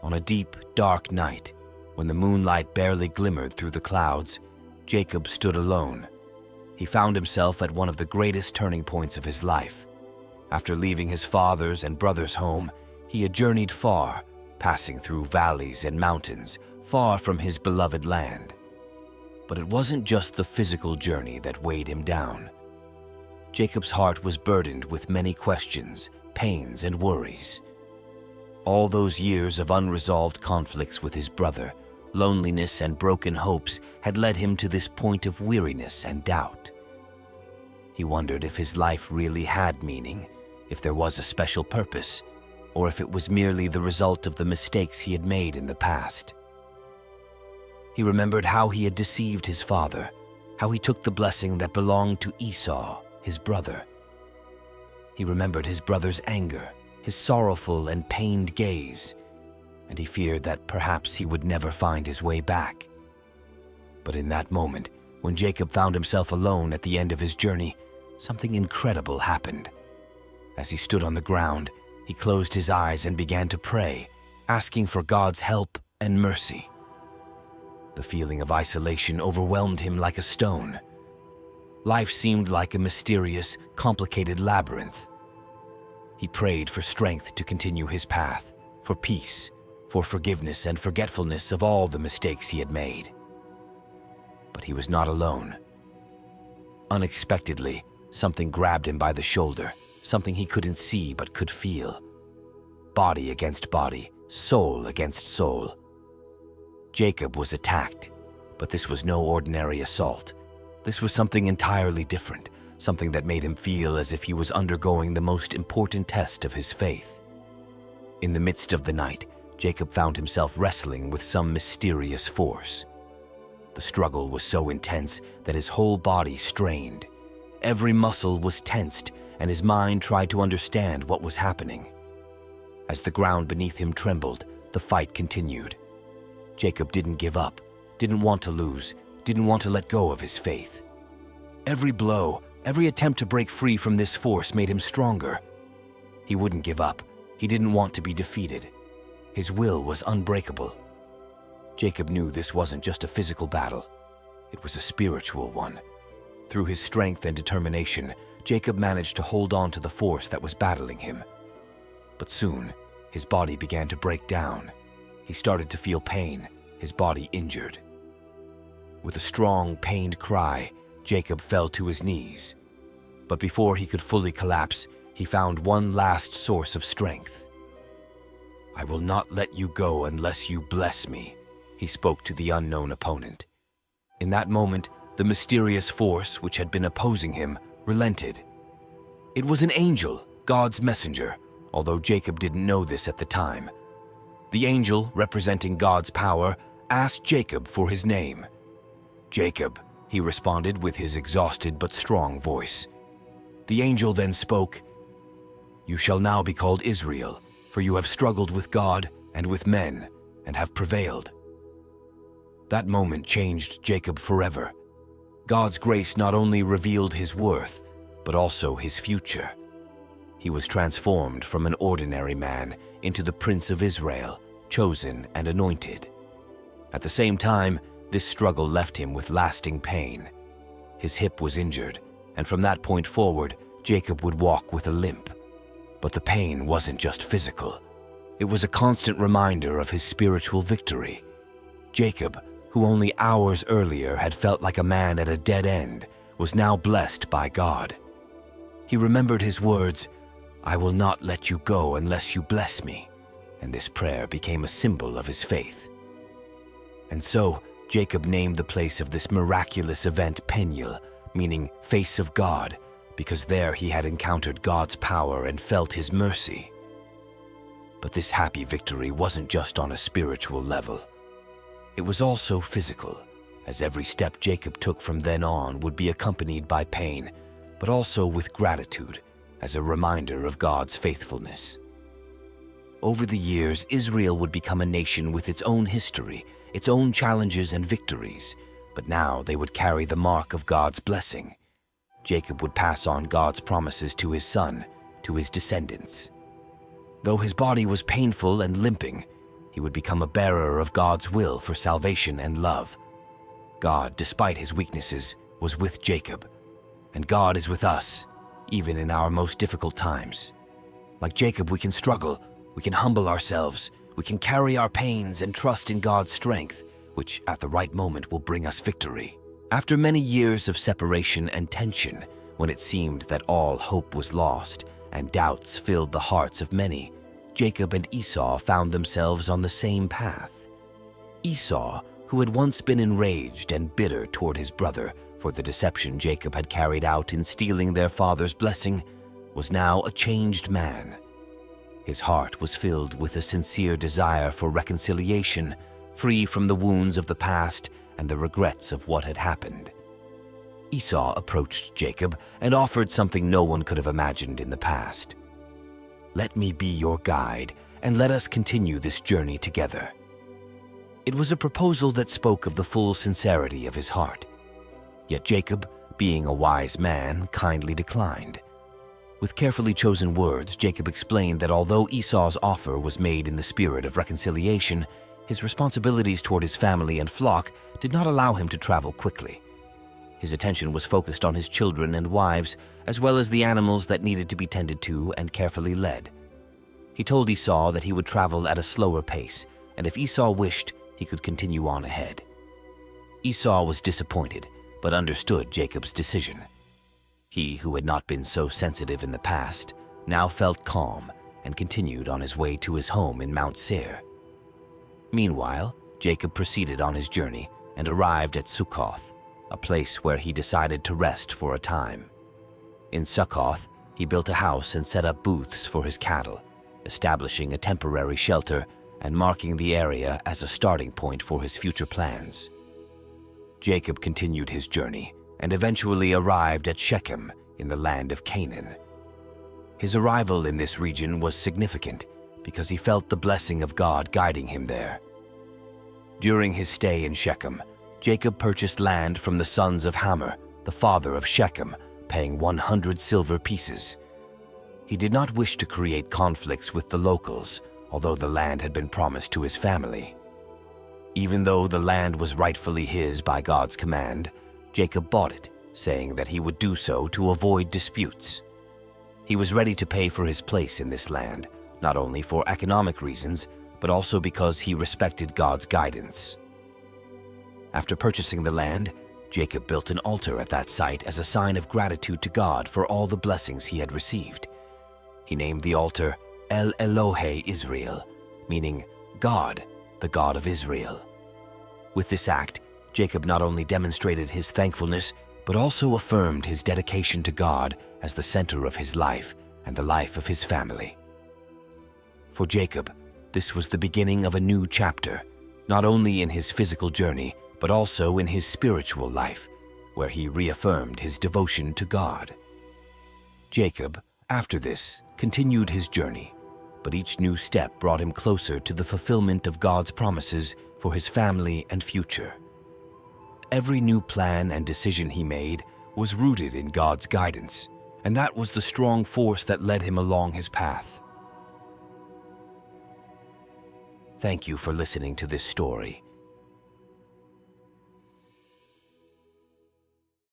On a deep, dark night, when the moonlight barely glimmered through the clouds, Jacob stood alone. He found himself at one of the greatest turning points of his life. After leaving his father's and brother's home, he had journeyed far, passing through valleys and mountains, far from his beloved land. But it wasn't just the physical journey that weighed him down. Jacob's heart was burdened with many questions, pains, and worries. All those years of unresolved conflicts with his brother, loneliness and broken hopes had led him to this point of weariness and doubt. He wondered if his life really had meaning, if there was a special purpose, or if it was merely the result of the mistakes he had made in the past. He remembered how he had deceived his father, how he took the blessing that belonged to Esau, his brother. He remembered his brother's anger, his sorrowful and pained gaze, and he feared that perhaps he would never find his way back. But in that moment, when Jacob found himself alone at the end of his journey, something incredible happened. As he stood on the ground, he closed his eyes and began to pray, asking for God's help and mercy. The feeling of isolation overwhelmed him like a stone. Life seemed like a mysterious, complicated labyrinth. He prayed for strength to continue his path, for peace, for forgiveness and forgetfulness of all the mistakes he had made. But he was not alone. Unexpectedly, something grabbed him by the shoulder, something he couldn't see but could feel. Body against body, soul against soul. Jacob was attacked, but this was no ordinary assault. This was something entirely different, something that made him feel as if he was undergoing the most important test of his faith. In the midst of the night, Jacob found himself wrestling with some mysterious force. The struggle was so intense that his whole body strained. Every muscle was tensed, and his mind tried to understand what was happening. As the ground beneath him trembled, the fight continued. Jacob didn't give up, didn't want to lose, didn't want to let go of his faith. Every blow, every attempt to break free from this force made him stronger. He wouldn't give up. He didn't want to be defeated. His will was unbreakable. Jacob knew this wasn't just a physical battle. It was a spiritual one. Through his strength and determination, Jacob managed to hold on to the force that was battling him. But soon, his body began to break down. He started to feel pain, his body injured. With a strong, pained cry, Jacob fell to his knees. But before he could fully collapse, he found one last source of strength. "I will not let you go unless you bless me," he spoke to the unknown opponent. In that moment, the mysterious force which had been opposing him relented. It was an angel, God's messenger, although Jacob didn't know this at the time. The angel, representing God's power, asked Jacob for his name. "Jacob," he responded with his exhausted but strong voice. The angel then spoke, "You shall now be called Israel, for you have struggled with God and with men, and have prevailed." That moment changed Jacob forever. God's grace not only revealed his worth, but also his future. He was transformed from an ordinary man into the Prince of Israel, chosen and anointed. At the same time, this struggle left him with lasting pain. His hip was injured, and from that point forward, Jacob would walk with a limp. But the pain wasn't just physical. It was a constant reminder of his spiritual victory. Jacob, who only hours earlier had felt like a man at a dead end, was now blessed by God. He remembered his words, "I will not let you go unless you bless me," and this prayer became a symbol of his faith. And so, Jacob named the place of this miraculous event Peniel, meaning face of God, because there he had encountered God's power and felt his mercy. But this happy victory wasn't just on a spiritual level. It was also physical, as every step Jacob took from then on would be accompanied by pain, but also with gratitude, as a reminder of God's faithfulness. Over the years, Israel would become a nation with its own history, its own challenges and victories, but now they would carry the mark of God's blessing. Jacob would pass on God's promises to his son, to his descendants. Though his body was painful and limping, he would become a bearer of God's will for salvation and love. God, despite his weaknesses, was with Jacob, and God is with us, even in our most difficult times. Like Jacob, we can struggle, we can humble ourselves, we can carry our pains and trust in God's strength, which at the right moment will bring us victory. After many years of separation and tension, when it seemed that all hope was lost and doubts filled the hearts of many, Jacob and Esau found themselves on the same path. Esau, who had once been enraged and bitter toward his brother for the deception Jacob had carried out in stealing their father's blessing, was now a changed man. His heart was filled with a sincere desire for reconciliation, free from the wounds of the past and the regrets of what had happened. Esau approached Jacob and offered something no one could have imagined in the past. "Let me be your guide, and let us continue this journey together." It was a proposal that spoke of the full sincerity of his heart. Yet Jacob, being a wise man, kindly declined. With carefully chosen words, Jacob explained that although Esau's offer was made in the spirit of reconciliation, his responsibilities toward his family and flock did not allow him to travel quickly. His attention was focused on his children and wives, as well as the animals that needed to be tended to and carefully led. He told Esau that he would travel at a slower pace, and if Esau wished, he could continue on ahead. Esau was disappointed, but understood Jacob's decision. He, who had not been so sensitive in the past, now felt calm and continued on his way to his home in Mount Seir. Meanwhile, Jacob proceeded on his journey and arrived at Succoth, a place where he decided to rest for a time. In Succoth, he built a house and set up booths for his cattle, establishing a temporary shelter and marking the area as a starting point for his future plans. Jacob continued his journey and eventually arrived at Shechem in the land of Canaan. His arrival in this region was significant because he felt the blessing of God guiding him there. During his stay in Shechem, Jacob purchased land from the sons of Hamor, the father of Shechem, paying 100 silver pieces. He did not wish to create conflicts with the locals, although the land had been promised to his family. Even though the land was rightfully his by God's command, Jacob bought it, saying that he would do so to avoid disputes. He was ready to pay for his place in this land, not only for economic reasons, but also because he respected God's guidance. After purchasing the land, Jacob built an altar at that site as a sign of gratitude to God for all the blessings he had received. He named the altar El Elohe Israel, meaning God, the God of Israel. With this act, Jacob not only demonstrated his thankfulness, but also affirmed his dedication to God as the center of his life and the life of his family. For Jacob, this was the beginning of a new chapter, not only in his physical journey, but also in his spiritual life, where he reaffirmed his devotion to God. Jacob, after this, continued his journey, but each new step brought him closer to the fulfillment of God's promises for his family and future. Every new plan and decision he made was rooted in God's guidance, and that was the strong force that led him along his path. Thank you for listening to this story.